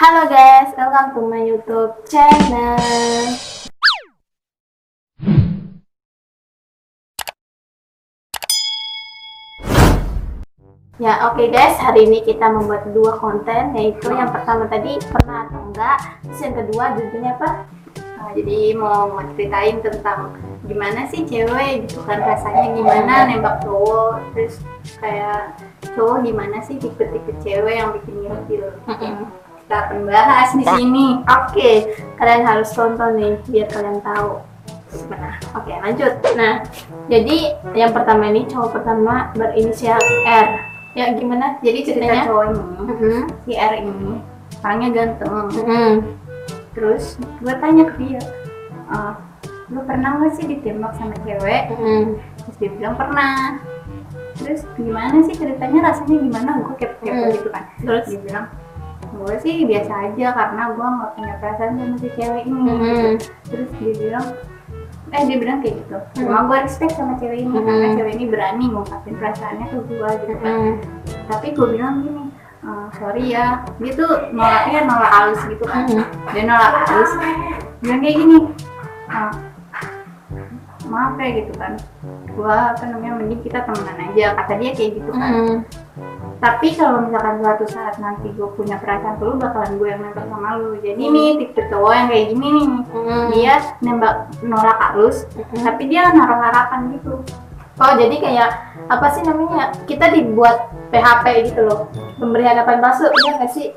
Halo guys, welcome to my YouTube channel. Ya oke guys, hari ini kita membuat dua konten, yaitu yang pertama tadi pernah atau enggak, terus yang kedua judulnya apa? Jadi mau ceritain tentang gimana sih cewek gitu kan, rasanya gimana nembak cowok, terus kayak cowok gimana sih tipe-tipe cewek yang bikin ilfil. Kita akan bahas di sini. Oke, kalian harus tonton nih biar kalian tahu. Nah, oke lanjut. Nah, jadi yang pertama ini cowok pertama berinisial R. Ya gimana? Jadi ceritanya cowok ini, si R ini orangnya ganteng. Terus gue tanya ke dia, lu pernah nggak sih ditembak sama cewek? Terus dia bilang pernah. Terus gimana sih ceritanya, rasanya gimana? Gue kepo gitu kan. Terus dia bilang, gue sih biasa aja karena gue nggak punya perasaan sama si cewek ini. Terus dia bilang kayak gitu. Cuma gue respect sama cewek ini karena cewek ini berani ngungkapin perasaannya ke gue gitu kan. Tapi gue bilang gini, sorry ya, dia tuh nolaknya nolak halus gitu kan. Dia nolak halus, bilang kayak gini, maaf ya gitu kan, gua mending kita temenan aja, kata dia kayak gitu kan. Tapi kalau misalkan suatu saat nanti gue punya perasaan ke lu, bakalan gue yang nembak sama lu. Jadi nih tipe cowok yang kayak gini nih, dia nembak nolak halus, tapi dia naruh harapan gitu. Oh jadi kayak apa sih namanya, kita dibuat PHP gitu loh, memberi harapan palsu, iya nggak sih?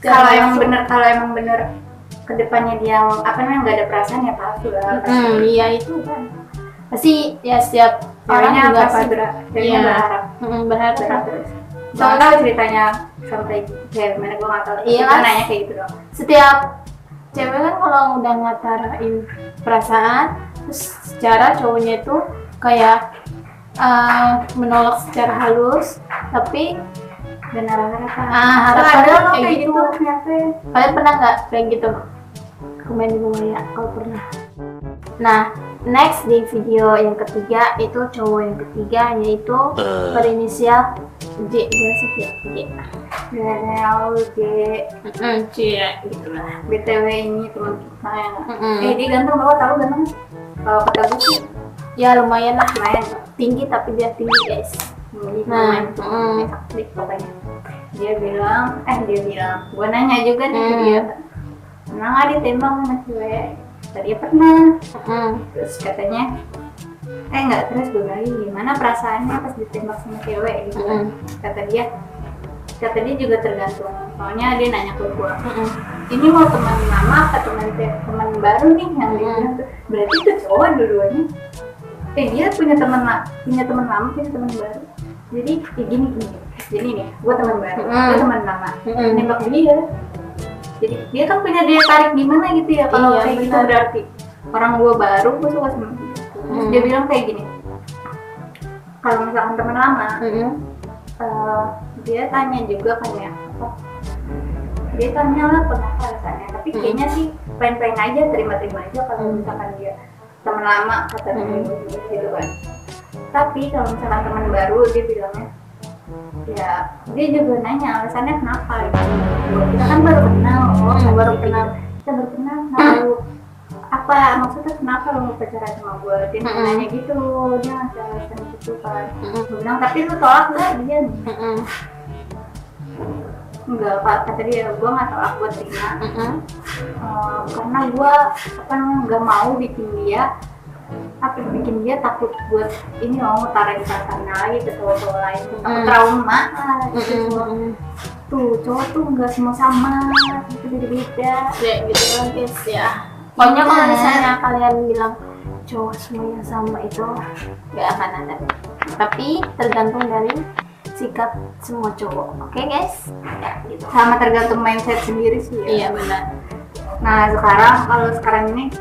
Kalau emang bener kedepannya dia nggak ada perasaan ya palsu lah. Iya itu kan pasti ya, setiap orangnya juga pasti berharap terus. Soalnya ceritanya sampai kayak gimana gue nggak tahu. Iya kan, nanya kayak gitu dong. Setiap cewek kan kalau udah ngatarin perasaan, terus secara cowoknya itu kayak menolak secara halus, tapi benar harapan kayak gitu. Kalian pernah nggak kayak gitu? Komen di bawah ya kalau pernah. Nah, next di video yang ketiga itu cowok yang ketiga, yaitu berinisial J. Biasa ya, J. J gitu lah. BTW ini teman kita ya. Dia ganteng banget, tahu ganteng? Kalau kata gue sih ya lumayan lah, tinggi, tapi dia tinggi guys. Nah, pokoknya dia bilang, gue nanya juga nih ke dia, pernah nggak ditembak sama cewek? Tadi pernah. Terus katanya terus gue bilang gimana perasaannya pas ditembak sama cewek gitu kan. Kata dia juga tergantung, soalnya dia nanya ke gue, ini mau teman lama atau teman baru nih yang dia bilang tuh. Berarti itu cowok dua-duanya. Dia punya teman lama, punya teman baru. Jadi gini nih, gue teman baru, gue teman lama, nembak dia. Jadi dia kan punya daya tarik gimana gitu ya, kalau kayak gitu berarti orang gue baru, gue suka sama dia. Terus dia bilang kayak gini, kalau misalkan teman lama, dia tanya juga kayak apa? Dia tanya lah kenapa alasannya, tapi kayaknya sih pengen aja, terima-terima aja kalau misalkan dia teman lama, kata dia gitu kan. Tapi kalau misalkan teman baru, dia bilangnya ya dia juga nanya alasannya kenapa gitu. Kita kan baru kenal, kita baru kenal, tahu apa maksudnya kenapa lo mau pacaran sama gue? Dia nanya gitu, dia ngasih alasan gitu kan. Gue bilang tapi lu tolak nggak? Dia enggak, kata dia, gue nggak tolak, gue terima. Karena gue nggak mau bikin dia takut buat ini mau tarik perasaan lagi ke cowok lain, takut trauma gitu. Tuh cowok tuh nggak semua sama, itu beda-beda ya gitu kan guys ya. Pokoknya kalau misalnya kalian bilang cowok semuanya sama, itu nggak akan ada, tapi tergantung dari sikap semua cowok. Oke guys ya, gitu. Sama tergantung mindset sendiri sih ya. Iya benar. Nah sekarang ini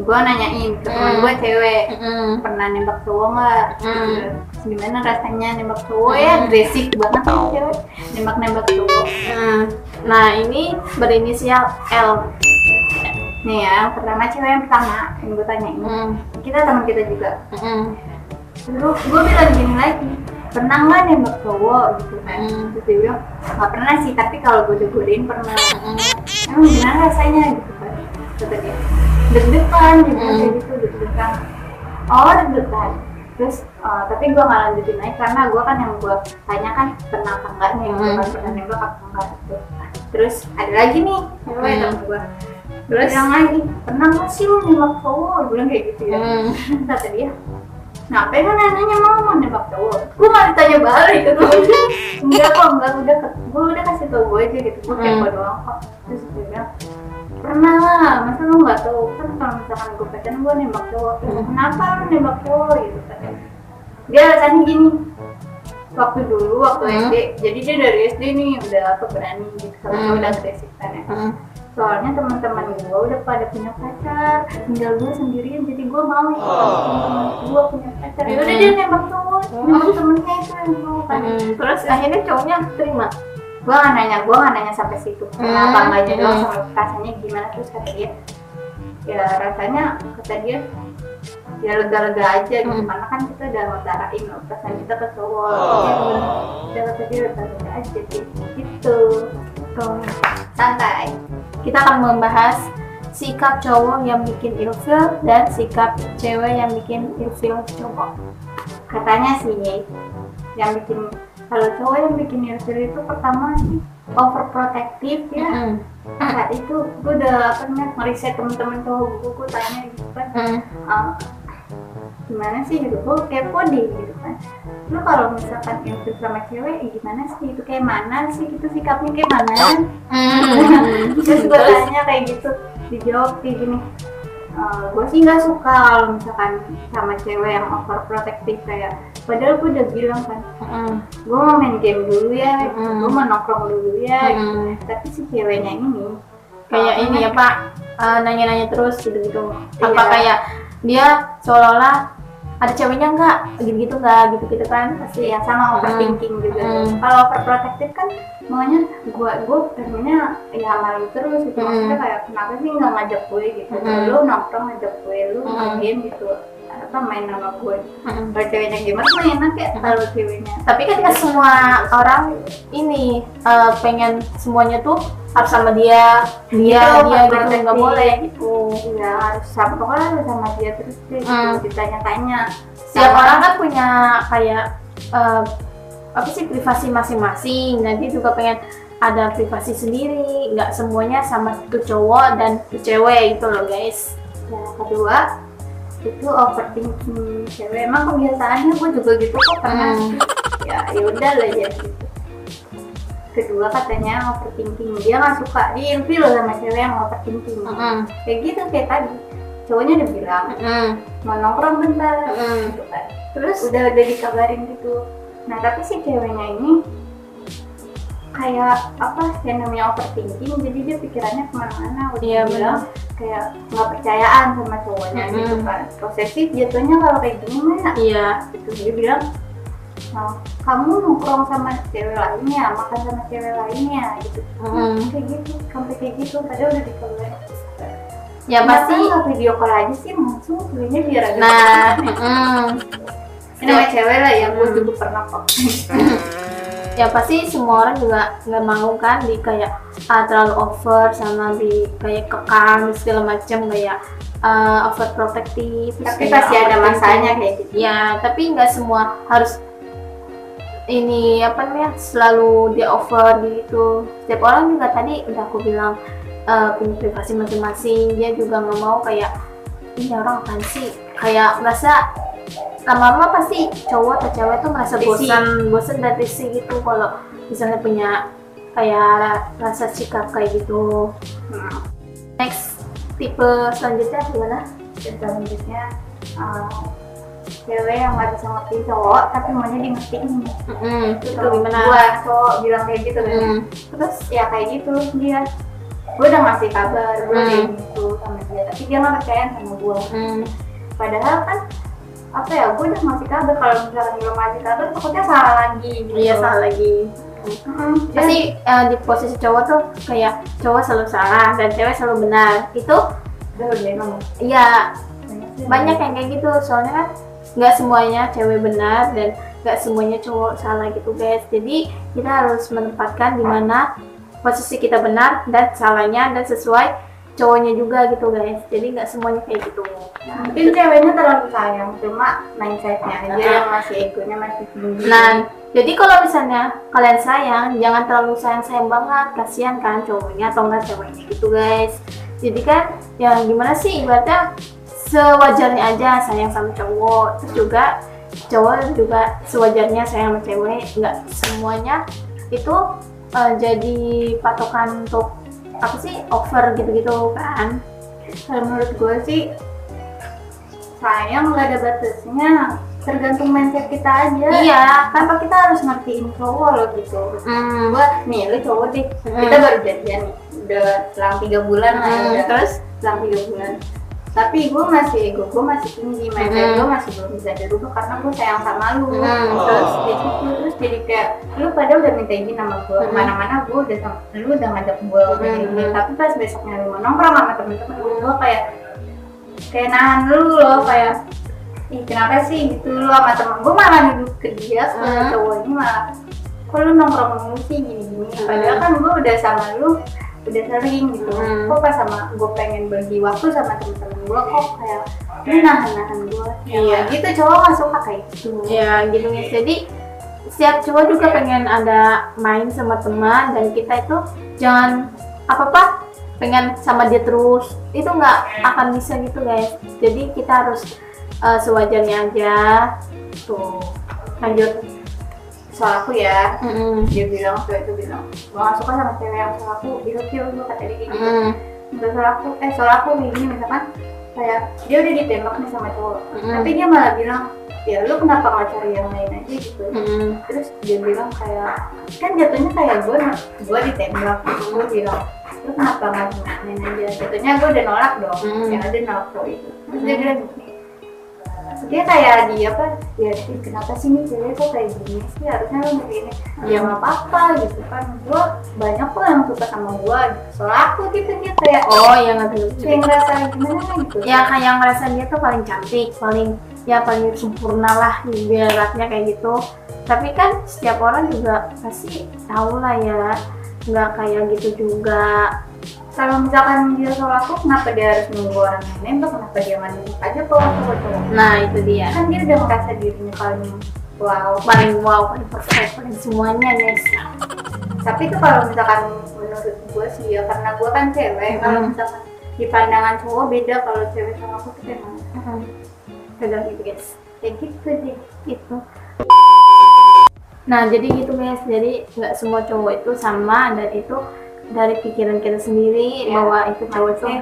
gue nanyain ke teman gue cewek, pernah nembak cowok nggak? Gimana rasanya nembak cowok ya? Basic banget sih cewek nembak cowok. Nah ini berinisial L. Nih ya, pertama cewek yang pertama yang gue tanyain, kita teman kita juga. Terus gue bilang gini lagi, pernah nggak nembak cowok gitu kan. Terus dia bilang nggak pernah sih, tapi kalau gue godain pernah. Emang gimana rasanya gitu kan, kata dia. Deg-degan gitu, kayak gitu, deg-degan. Oh deg-degan. Terus tapi gue nggak lanjutin aja karena gue kan yang gue tanya kan pernah apa enggaknya, gue kan pernah nembak apa enggak gitu. Terus ada lagi nih cewek temen gue, terus bilang lagi, pernah nggak sih lu nembak cowok? Gue bilang kayak gitu ya. Kata dia, ngapain kan nanya mau nembak cowok? Gue malah ditanya balik gitu. Enggak kok, gue udah kasih tau gue aja gitu, gue kepo doang kok. Terus dia bilang, pernah lah, masa lu nggak tahu kan kalau misalkan gue pacaran gue nembak cowok, kenapa lu nembak cowok gitu kan? Dia alasannya gini, waktu SD, jadi dia dari SD nih udah berani gitu, kalau udah agresif kan ya. Soalnya teman-teman gue udah pada punya pacar, tinggal gue sendirian, jadi gue mau teman-teman gue punya pacar. Ya udah dia nembak cowok, nembak temennya itu yang cowok kan. Terus akhirnya cowoknya terima. Gue nggak nanya sampai situ. Kenapa nggak jadi sama rasanya gimana? Terus kata dia, ya rasanya kata dia ya lega-lega aja gitu, karena kan kita udah ngutarain perasaan kita ke cowok. Ya kata dia lega-lega aja gitu. Santai. Kita akan membahas sikap cowok yang bikin ilfil dan sikap cewek yang bikin ilfil cowok. Katanya sih yang bikin, kalau cowok yang bikin ilfil itu pertama sih overprotective ya. Saat itu gue udah ngeriset temen-temen cowok gue tanya gitu kan, gimana sih gitu, gue kepo deh gitu kan, lu kalau misalkan ilfil sama cewek gimana sih, itu kayak mana sih gitu, sikapnya kayak mana? Terus gue tanya kayak gitu, dijawab kayak gini, gue sih nggak suka kalau misalkan sama cewek yang overprotective, kayak padahal gue udah bilang kan, gue mau main game dulu ya, gue mau nongkrong dulu ya gitu. Tapi si ceweknya ini kayak ini ya pak, nanya-nanya terus gitu-gitu, apa kayak dia seolah-olah ada ceweknya nggak, gitu-gitu nggak, gitu-gitu kan, pasti ya sama overthinking juga. Kalau overprotective kan maunya gue pengennya ya malu terus gitu, maksudnya kayak kenapa sih nggak ngajak gue gitu, lu nongkrong ngajak gue, lu main game gitu, apa main nama gue. Kalau ceweknya gimana mah enak ya kalau ceweknya. Tapi kan nggak semua orang ini pengen semuanya tuh harus sama dia gitu, nggak boleh gitu. Iya harus sama, pokoknya harus sama dia terus deh gitu, ditanya-tanya. Setiap orang kan punya kayak apa sih, privasi masing-masing, dan dia juga pengen ada privasi sendiri, nggak semuanya sama itu cowok dan itu cewek itu loh guys. Yang kedua itu overthinking cewek, emang kebiasaannya gue juga gitu kok pernah. Ya udah lah ya gitu. Kedua katanya overthinking, dia nggak suka diilfil sama cewek yang overthinking. Kayak gitu, kayak tadi cowoknya udah bilang mau nongkrong bentar gitu kan, terus udah dikabarin gitu. Nah tapi si ceweknya ini kayak apa yang namanya overthinking, jadi dia pikirannya kemana-mana, udah bilang kayak nggak percayaan sama cowoknya gitu kan, posesif jatuhnya kalau kayak gini mah. Gitu dia bilang, kamu nongkrong sama cewek lainnya, makan sama cewek lainnya gitu. Kayak gitu, sampai kayak gitu, padahal udah dikabarin. Ya pasti nggak video call aja sih langsung, ceweknya biar agak ini sama cewek lah ya, gue juga pernah kok. Ya pasti semua orang juga nggak mau kan di kayak terlalu over sama di kayak kekang segala macam, kayak overprotective. Tapi pasti ada masanya kayak gitu. Ya tapi nggak semua harus ini apa namanya selalu dia over gitu. Setiap orang juga tadi udah aku bilang punya privasi masing-masing. Dia juga nggak mau kayak ini orang apaan sih, kayak merasa lama-lama pasti cowok atau cewek tuh merasa bosan dan risih gitu kalau misalnya punya kayak rasa sikap kayak gitu. Next tipe selanjutnya gimana? Selanjutnya cewek yang nggak bisa ngerti cowok tapi maunya di ngertiin. Itu gimana? Gua cowok bilang kayak gitu kan. Terus ya kayak gitu dia. Gue udah ngasih kabar, gue kayak gitu sama dia, tapi dia nggak percaya sama gue. Padahal kan apa ya, gue udah ngasih kabar, kalau misalkan belum ngasih kabar takutnya salah lagi gitu. Iya salah lagi. Pasti di posisi cowok tuh kayak cowok selalu salah dan cewek selalu benar. Itu udah emang. Iya banyak yang kayak gitu, soalnya kan nggak semuanya cewek benar dan nggak semuanya cowok salah gitu guys. Jadi kita harus menempatkan di mana posisi kita benar dan salahnya, dan sesuai cowoknya juga gitu guys. Jadi nggak semuanya kayak gitu. Mungkin ceweknya terlalu sayang, cuma mindsetnya aja yang masih egonya masih tinggi. Nah, jadi kalau misalnya kalian sayang, jangan terlalu sayang banget, kasihan kan cowoknya atau enggak ceweknya gitu guys. Jadi kan yang gimana sih, ibaratnya sewajarnya aja sayang sama cowok, terus juga cowok juga sewajarnya sayang sama cewek, nggak semuanya itu jadi patokan untuk apa sih, over gitu-gitu kan. Kalau menurut gue sih sayang nggak ada batasnya, tergantung mindset kita aja. Iya, Kenapa kita harus ngertiin cowok lo gitu. Gue nih, lu cowok deh, kita baru jadian nih, udah selang 3 bulan lah ya, udah. Terus Selang 3 bulan, tapi gue masih tinggi, mindset gue masih belum bisa dirubah karena gue sayang sama lu. Terus jadi kayak lu pada udah minta izin sama gue, mana-mana gue udah sama lu, udah ngajak gue begini, tapi pas besoknya lu mau nongkrong sama temen-temen gue kayak nahan lu loh, kayak ih kenapa sih gitu lu sama temen gue, malah duduk ke dia ke cowoknya, malah kok lu nongkrong mulu sih gini-gini, padahal kan gue udah sama lu udah sering gitu. Kok pas sama gue pengen bagi waktu sama temen-temen gue, kok kayak lu nahan gue. Iya. Gitu, cowok gak suka kayak gitu. ya gitu guys. Jadi setiap cowok juga pengen ada main sama teman, dan kita itu jangan apa-apa pengen sama dia terus, itu nggak akan bisa gitu guys. Jadi kita harus sewajarnya aja tuh. Lanjut. Soal aku ya, dia bilang, cowok itu bilang gue gak suka sama cewek yang soal aku ilfil, gue kata dia gitu. Udah soal aku gini, misalkan kayak dia udah ditembak nih sama cowok, tapi dia malah bilang ya lu kenapa gak cari yang lain aja gitu. Terus dia bilang kayak, kan jatuhnya kayak gue ditembak, gue bilang lu kenapa gak main aja, jatuhnya gue udah nolak dong, yang ada nolak cowok itu. Terus dia bilang gini, dia kayak dia apa ya, kenapa sih nih cewek kok kayak gini sih, harusnya lo begini. Ya nggak apa-apa gitu kan, gue banyak kok yang suka sama gue gitu. Soal aku gitu, dia kayak yang ngerti, kayak ngerasa gimana gitu ya kayak ngerasa dia tuh paling cantik, paling sempurna lah ibaratnya kayak gitu. Tapi kan setiap orang juga pasti tahu lah ya, nggak kayak gitu juga. Kalau misalkan dia soal aku, kenapa dia harus nunggu orang lain nembak, kenapa dia nggak nembak aja cowok-cowok. Nah itu dia, Kan dia udah merasa dirinya paling wow, paling perfect, paling semuanya guys. Tapi itu kalau misalkan menurut gue sih ya, karena gue kan cewek, kalau misalkan di pandangan cowok beda, kalau cewek sama aku tuh kayak mana. Udah gitu guys, Kayak gitu deh. gitu. Nah jadi gitu guys, jadi nggak semua cowok itu sama, dan itu dari pikiran kita sendiri Ya, bahwa itu cowok itu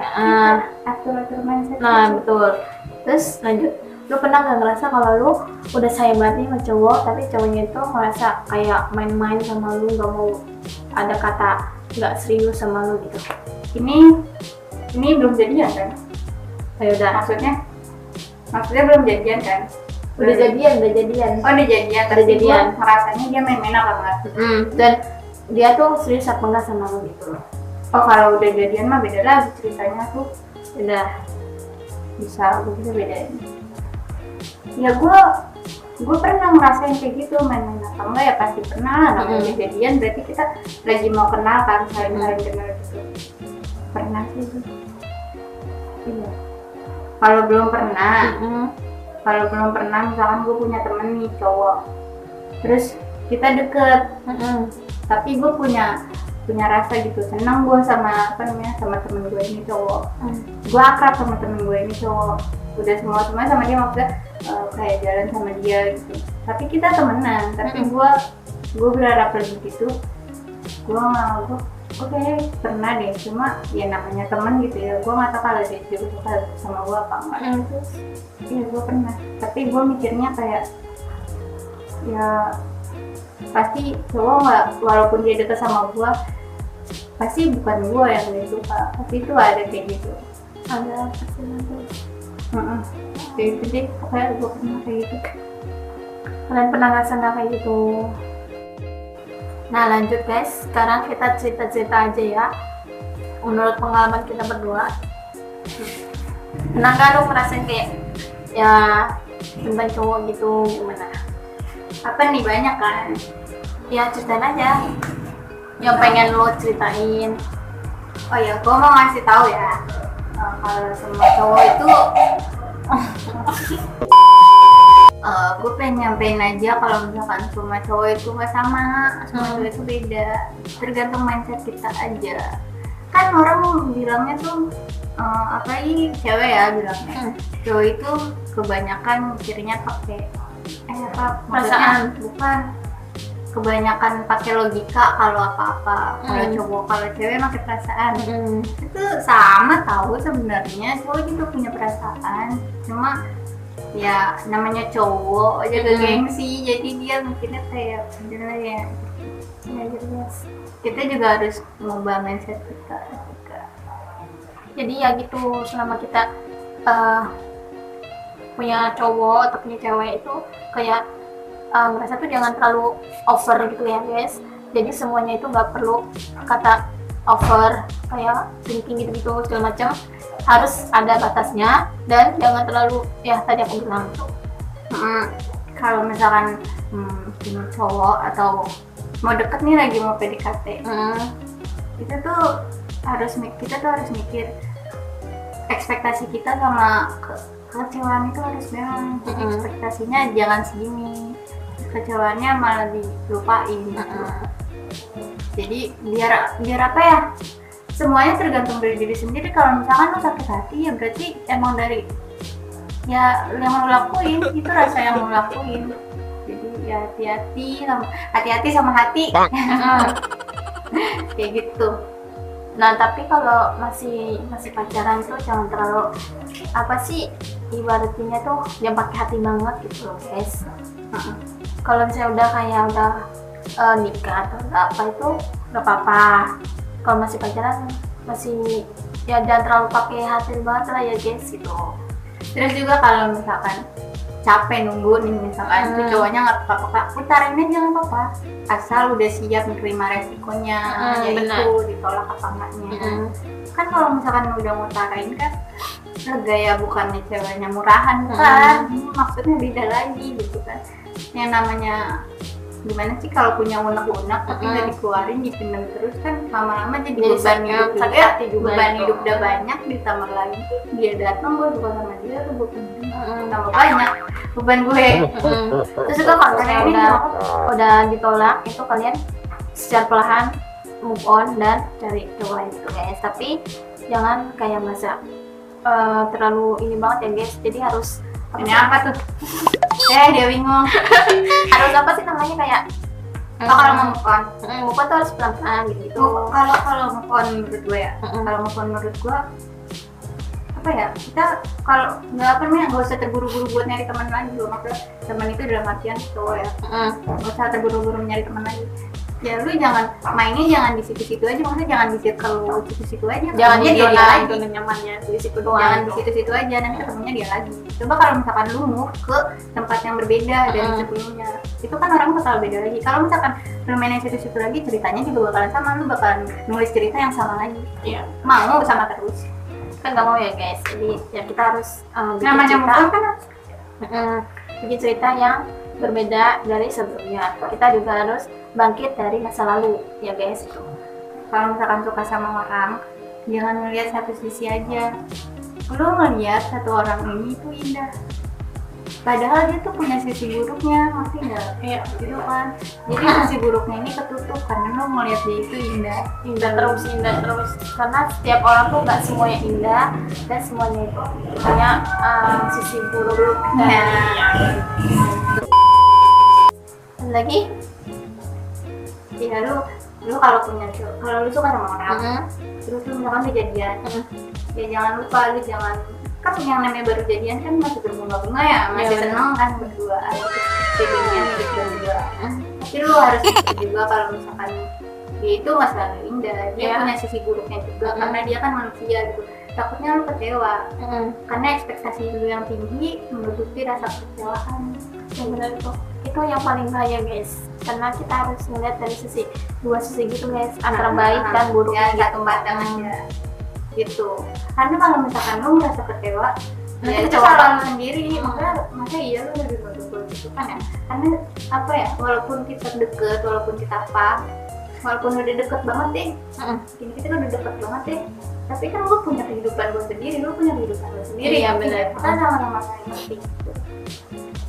atur mindset. nah betul. Terus lanjut, lu pernah nggak ngerasa kalau lu udah sayang banget nih sama cowok, tapi cowoknya itu ngerasa kayak main-main sama lu, nggak mau ada kata nggak serius sama lu gitu? Ini belum jadian kan? Ya udah, Maksudnya belum jadian kan? udah jadian. Oh udah jadian, Udah tapi jadian. gue ngerasanya dia main-main apa enggak? Dan dia tuh serius apa enggak sama lu gitu loh. Oh kalau udah jadian mah beda lagi ceritanya tuh, Udah bisa bedain. Ya gue pernah ngerasain kayak gitu, main-main apa enggak ya pasti pernah lah. Namanya jadian berarti kita lagi mau kenal kan, saling kenal gitu. Pernah sih itu. Iya. Kalau belum pernah, misalkan gue punya temen nih cowok, terus kita deket, tapi gue punya rasa gitu, senang gue sama sama temen gue ini cowok. Gue akrab sama temen gue ini cowok, udah semua sama dia, maksudnya kayak jalan sama dia gitu. Tapi kita temenan, tapi gue berharap lebih gitu. Gue kayak pernah deh, cuma ya namanya temen gitu ya, gue nggak tahu kalau dia juga suka sama gue apa enggak. Iya gue pernah, tapi gue mikirnya kayak ya pasti cowok nggak, walaupun dia deket sama gue, pasti bukan gue yang dia suka, pasti itu ada kayak gitu, ada pasti nanti. Kayak gitu deh, kayak gue pernah kayak gitu. Kalian pernah ngerasa nggak kayak gitu? Nah lanjut guys, sekarang kita cerita-cerita aja ya, menurut pengalaman kita berdua. Pernah nggak lu ngerasain kayak ya tentang cowok gitu, gimana? Apa nih, banyak kan? Ya ceritain aja yang pengen lo ceritain. Oh ya, gue mau ngasih tahu ya, kalau semua cowok itu gue pengen nyampein aja kalau misalkan semua cowok itu nggak sama, semua cowok itu beda, tergantung mindset kita aja. Kan orang bilangnya tuh apalagi cewek ya bilangnya, cowok itu kebanyakan mikirnya pakai perasaan, bukan, kebanyakan pakai logika kalau apa-apa. Kalau cowok, kalau cewek pakai perasaan. Itu sama tahu sebenarnya, cowok juga punya perasaan, cuma ya namanya cowok aja gengsi, jadi dia mikirnya kayak bener ya jelas. Kita juga harus mengubah mindset kita juga. Jadi ya gitu, selama kita punya cowok atau punya cewek itu kayak merasa tuh jangan terlalu over gitu ya guys. Jadi semuanya itu nggak perlu kata over kayak tinggi gitu segala macam, harus ada batasnya dan jangan terlalu ya tadi aku bilang tuh. Kalau misalkan punya cowok atau mau deket nih, lagi mau PDKT, kita tuh harus mikir ekspektasi kita sama kekecewaan itu harus balance. Ekspektasinya jangan segini, kekecewaannya malah dilupain. Jadi biar apa ya, semuanya tergantung dari diri sendiri. Kalau misalkan lo sakit hati, ya berarti emang dari ya yang lo lakuin, itu rasa yang lo lakuin. Jadi ya hati-hati sama hati. Kayak gitu. Nah tapi kalau masih pacaran tuh jangan terlalu apa sih, ibaratnya tuh jangan pakai hati banget gitu loh guys. Kalau misalnya udah nikah atau apa itu nggak apa-apa. Kalau masih pacaran masih ya jangan terlalu pakai hati banget lah ya guys gitu. Terus juga kalau misalkan capek nunggu nih, misalkan tuh cowoknya nggak apa-apa, putarin aja nggak apa-apa, asal udah siap menerima resikonya, yaitu ditolak apa enggaknya. Kan kalau misalkan udah ngutarain kan lega ya, bukannya ceweknya murahan kan, maksudnya beda lagi gitu kan. Yang namanya gimana sih, kalau punya unek-unek tapi nggak dikeluarin, dipendam terus kan lama-lama jadi beban hidup juga, beban hidup udah banyak, ditambah lagi dia datang gue suka sama dia tuh beban tambah banyak beban gue. Terus juga kalau kalian udah ditolak itu kalian secara perlahan move on dan cari cowok lain gitu guys. Tapi jangan kayak masa terlalu ini banget ya guys. Jadi harus ini apa tuh? Dia bingung. Harus apa sih namanya kayak kalau mau move on tuh harus pelan-pelan gitu. Kalau move on menurut gue ya, kalau move on menurut gue apa ya, kita kalau nggak usah terburu-buru buat nyari teman lagi loh. Maksudnya teman itu dalam artian cowok ya, nggak usah terburu-buru nyari teman lagi. Ya lu mainnya jangan di situ-situ aja, maksudnya jangan di circle lu situ-situ aja, jangan di dia lagi zona nyamannya di situ doang, jangan di situ-situ aja, nanti ketemunya dia lagi. Coba kalau misalkan lu move ke tempat yang berbeda dari sebelumnya, itu kan orang bakal beda lagi. Kalau misalkan lu main situ-situ lagi, ceritanya juga bakalan sama, lu bakalan nulis cerita yang sama lagi. Mau sama terus kan nggak mau ya guys. Jadi ya kita harus namanya move on kan bikin cerita yang berbeda dari sebelumnya. Kita juga harus bangkit dari masa lalu ya guys. Kalau misalkan suka sama orang, jangan ngelihat satu sisi aja. Lu ngelihat satu orang ini tuh indah, padahal dia tuh punya sisi buruknya, ngerti nggak? Iya, gitu kan. Jadi sisi buruknya ini ketutup karena lu ngelihat dia itu indah terus. Karena setiap orang tuh nggak semuanya indah dan semuanya itu punya sisi buruknya. Lagi ya lu kalau lu suka sama orang, terus lu misalkan kejadian, ya jangan lupa lu jangan, kan yang namanya baru jadian kan masih berbunga-bunga ya, masih seneng kan berdua, jadinya milik berdua. Tapi lu harus pikir juga kalau misalkan dia itu nggak selalu indah, dia punya sisi buruknya juga, karena dia kan manusia gitu. Takutnya lu kecewa, karena ekspektasi lu yang tinggi menutupi rasa kekecewaan. Yang benar itu yang paling bahaya guys, karena kita harus melihat dari dua sisi gitu guys, antara baik dan buruk ya, satu pandangan aja gitu. Karena kalau misalkan lu merasa kecewa, Ya itu cowok salah lu sendiri, makanya iya lu lebih berdoa gitu kan ya. Karena apa ya, walaupun kita deket, walaupun kita walaupun udah deket banget deh, ini kita udah deket banget deh, tapi kan lu punya kehidupan lu sendiri, lu punya kehidupan lu sendiri. Iya benar. Kita sama-sama saling ngerti gitu.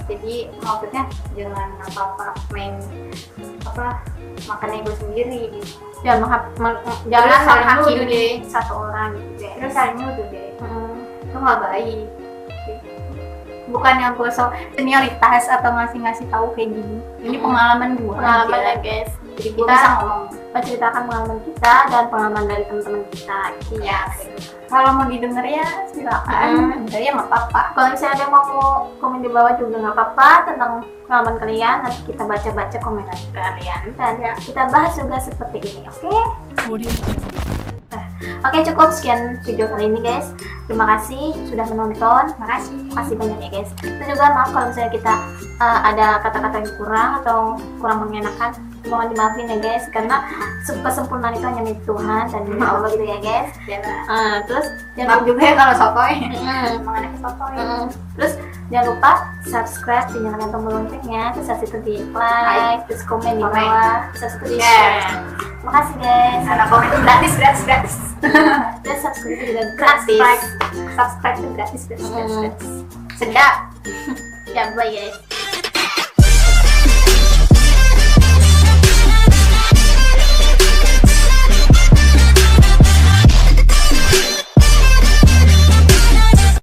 Jadi maksudnya jangan apa-apa main makan ego sendiri gitu. Jangan Jangan saling menghakimi nuduh deh. satu orang gitu deh. Terus saling nuduh deh. Itu nggak baik. Bukan yang gue senioritas atau ngasih tahu kayak gini. Ini pengalaman gue. Pengalaman ya guys. Jadi Kita kita ngomong. menceritakan pengalaman kita dan pengalaman dari teman-teman kita. Iya. Kalau mau didengar ya silakan. Dengar ya nggak apa-apa. Kalau misalnya ada yang mau komen di bawah juga nggak apa-apa tentang pengalaman kalian, nanti kita baca-baca komentar kalian dan kita bahas juga seperti ini, oke? Oke, cukup sekian video kali ini guys. Terima kasih sudah menonton. Makasih banyak ya guys. Dan juga maaf kalau misalnya kita ada kata-kata yang kurang atau kurang mengenakan, mohon dimaafin ya guys, karena kesempurnaan itu hanya milik Tuhan dan Allah gitu ya guys. Terus Maaf juga ya kalau sotoy. Emang anaknya sotoy. Terus jangan lupa subscribe, nyalakan tombol loncengnya, terus habis itu di like, terus komen di bawah, terus habis itu di share. Makasih guys. Karena komen itu gratis. Dan subscribe itu juga gratis. Subscribe itu gratis. Sedap. Ya bye guys.